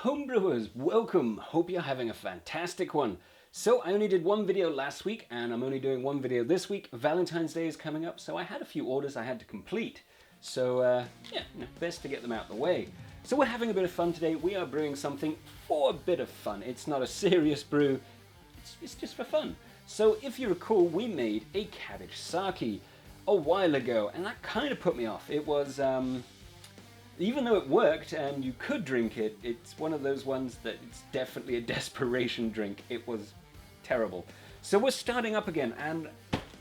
Homebrewers, welcome. Hope you're having a fantastic one. So I only did one video last week and I'm only doing one video this week. Valentine's Day is coming up, so I had a few orders I had to complete. So best to get them out of the way. So we're having a bit of fun today. We are brewing something for a bit of fun. It's not a serious brew, it's just for fun. So if you recall, we made a cabbage sake a while ago and that kind of put me off. It was, even though it worked and you could drink it, it's one of those ones that it's definitely a desperation drink. It was terrible. So we're starting up again and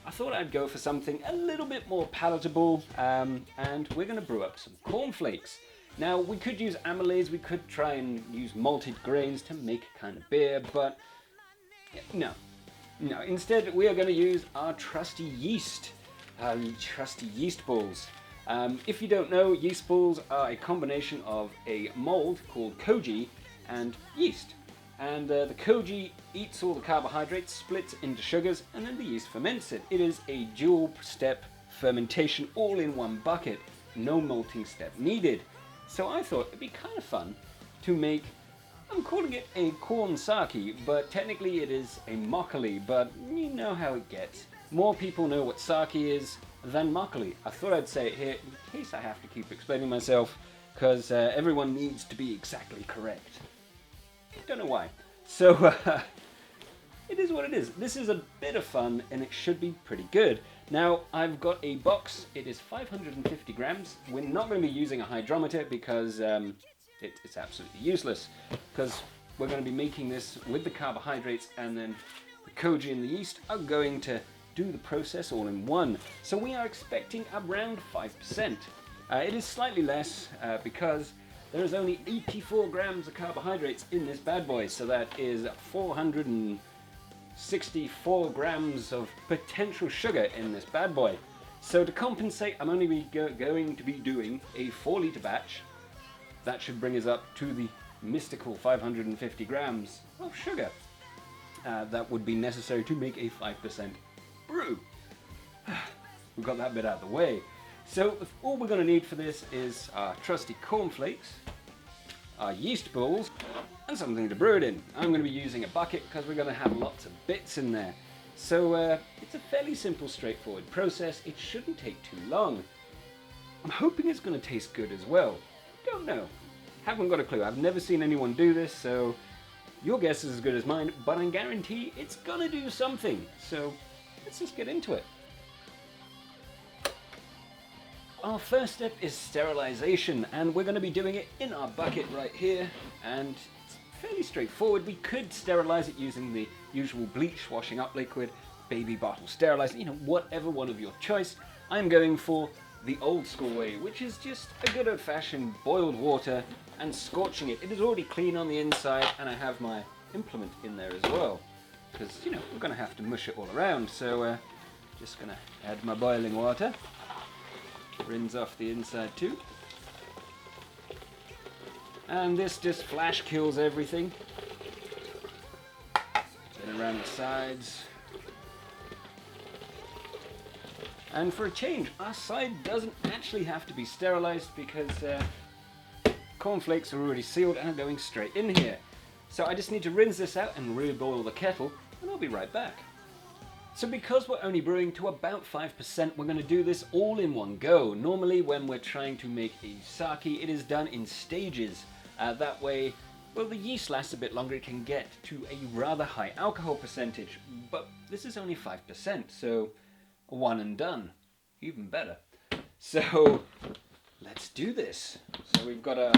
I thought I'd go for something a little bit more palatable, and we're going to brew up some cornflakes. Now we could use amylase, we could try and use malted grains to make a kind of beer, but no. Instead we are going to use our trusty yeast balls. If you don't know, yeast balls are a combination of a mold called koji and yeast. And the koji eats all the carbohydrates, splits into sugars, and then the yeast ferments it. It is a dual step fermentation all in one bucket, no malting step needed. So I thought it'd be kind of fun to make, I'm calling it a corn sake, but technically it is a makgeolli, but you know how it gets. More people know what sake is than makgeolli. I thought I'd say it here in case I have to keep explaining myself, because everyone needs to be exactly correct. Don't know why. So it is what it is. This is a bit of fun and it should be pretty good. Now I've got a box. It is 550 grams. We're not going to be using a hydrometer because it's absolutely useless, because we're going to be making this with the carbohydrates, and then the koji and the yeast are going to do the process all in one. So we are expecting around 5%. It is slightly less because there is only 84 grams of carbohydrates in this bad boy, so that is 464 grams of potential sugar in this bad boy. So to compensate, I'm only going to be doing a 4-litre batch. That should bring us up to the mystical 550 grams of sugar. That would be necessary to make a 5% brew. We've got that bit out of the way. So all we're going to need for this is our trusty cornflakes, our yeast balls, and something to brew it in. I'm going to be using a bucket because we're going to have lots of bits in there. So it's a fairly simple, straightforward process. It shouldn't take too long. I'm hoping it's going to taste good as well. Don't know. Haven't got a clue. I've never seen anyone do this, so your guess is as good as mine, but I guarantee it's going to do something. So let's just get into it. Our first step is sterilization, and we're going to be doing it in our bucket right here, and it's fairly straightforward. We could sterilize it using the usual bleach, washing up liquid, baby bottle sterilizer, whatever one of your choice. I'm going for the old school way, which is just a good old-fashioned boiled water and scorching it. It is already clean on the inside, and I have my implement in there as well, because we're going to have to mush it all around. So just going to add my boiling water, rinse off the inside too, and this just flash kills everything. Get around the sides. And for a change, our side doesn't actually have to be sterilized because cornflakes are already sealed and are going straight in here. So I just need to rinse this out and reboil the kettle, and I'll be right back. So because we're only brewing to about 5%, we're going to do this all in one go. Normally when we're trying to make a sake, it is done in stages. That way, well, the yeast lasts a bit longer, it can get to a rather high alcohol percentage, but this is only 5%, so one and done, even better. So let's do this. So we've got a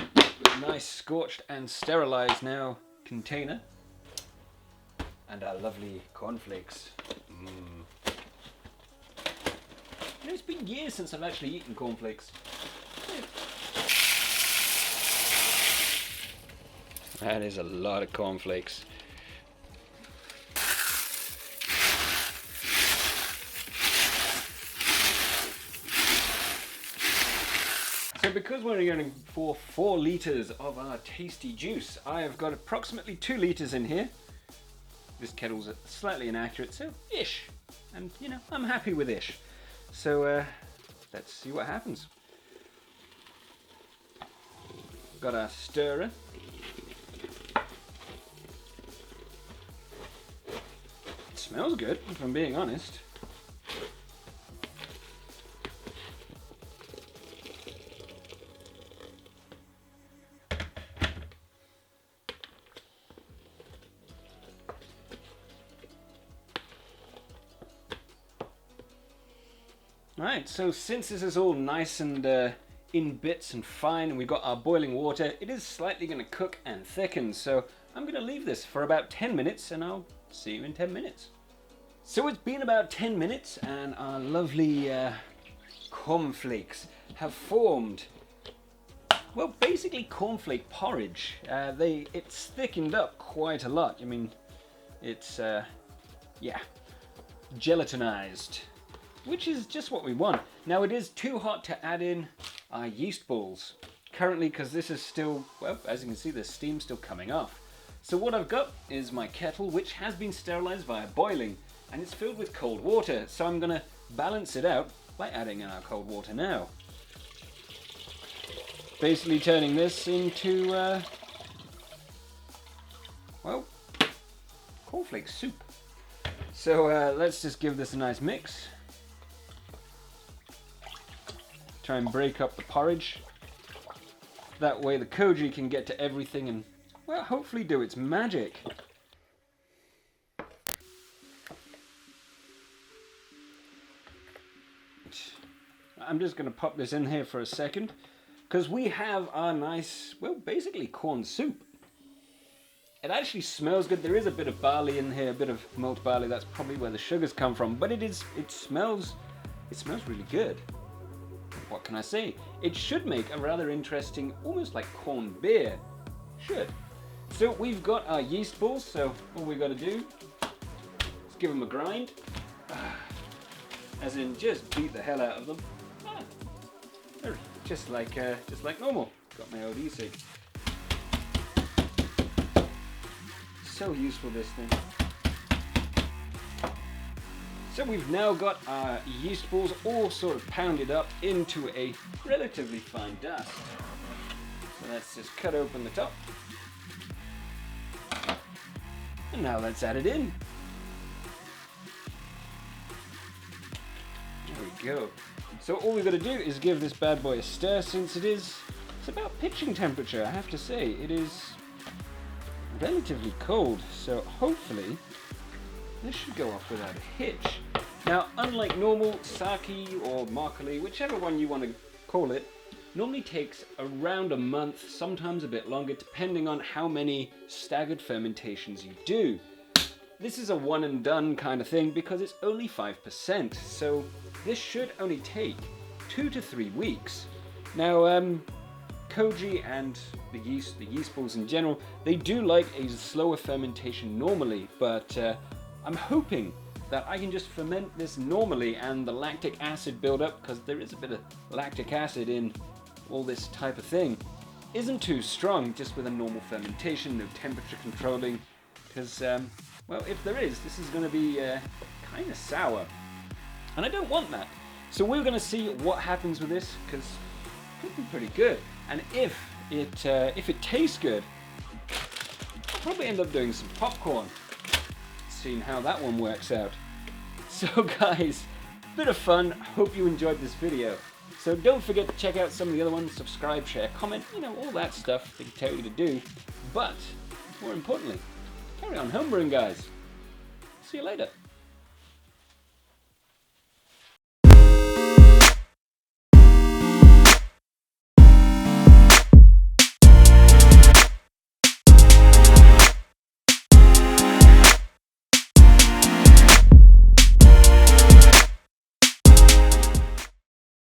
nice scorched and sterilized now container, and our lovely cornflakes. It's been years since I've actually eaten cornflakes. That is a lot of cornflakes. So because we're going for 4 litres of our tasty juice, I have got approximately 2 litres in here. This kettle's slightly inaccurate, so ish. And I'm happy with ish. So let's see what happens. Got our stirrer. smells good, if I'm being honest. Alright, so since this is all nice and in bits and fine, and we've got our boiling water, it is slightly going to cook and thicken, so I'm going to leave this for about 10 minutes, and I'll see you in 10 minutes. So it's been about 10 minutes, and our lovely cornflakes have formed. Well, basically cornflake porridge. It's thickened up quite a lot. I mean, it's, yeah, gelatinized, which is just what we want. Now, it is too hot to add in our yeast balls currently, because this is still, well, as you can see, the steam's still coming off. So what I've got is my kettle, which has been sterilized via boiling, and it's filled with cold water. So I'm gonna balance it out by adding in our cold water now. Basically turning this into, well, cornflake soup. So let's just give this a nice mix. Try and break up the porridge. That way the koji can get to everything and, well, hopefully do its magic. I'm just going to pop this in here for a second, because we have our nice, well, basically corn soup. It actually smells good. There is a bit of barley in here, a bit of malt barley. That's probably where the sugars come from, but it smells really good. What can I say? It should make a rather interesting, almost like corn beer. Should. So we've got our yeast balls, so all we got to do is give them a grind. As in, just beat the hell out of them. Just like normal. Got my old e-cig. So useful, this thing. So we've now got our yeast balls all sort of pounded up into a relatively fine dust. So let's just cut open the top. And now let's add it in. There we go. So all we've got to do is give this bad boy a stir, since it's about pitching temperature, I have to say. It is relatively cold, so hopefully this should go off without a hitch. Now, unlike normal sake or makgeolli, whichever one you want to call it, normally takes around a month, sometimes a bit longer, depending on how many staggered fermentations you do. This is a one and done kind of thing because it's only 5%, so this should only take 2 to 3 weeks. Now, koji and the yeast balls in general, they do like a slower fermentation normally, but I'm hoping that I can just ferment this normally and the lactic acid build up, because there is a bit of lactic acid in all this type of thing, isn't too strong just with a normal fermentation, no temperature controlling, because, well, if there is, this is going to be kind of sour, and I don't want that. So we're going to see what happens with this, because it could be pretty good, and if it tastes good, I'll probably end up doing some popcorn, seeing how that one works out. So guys, bit of fun, hope you enjoyed this video. So don't forget to check out some of the other ones, subscribe, share, comment, you know, all that stuff they can tell you to do. But, more importantly, carry on homebrewing, guys. See you later.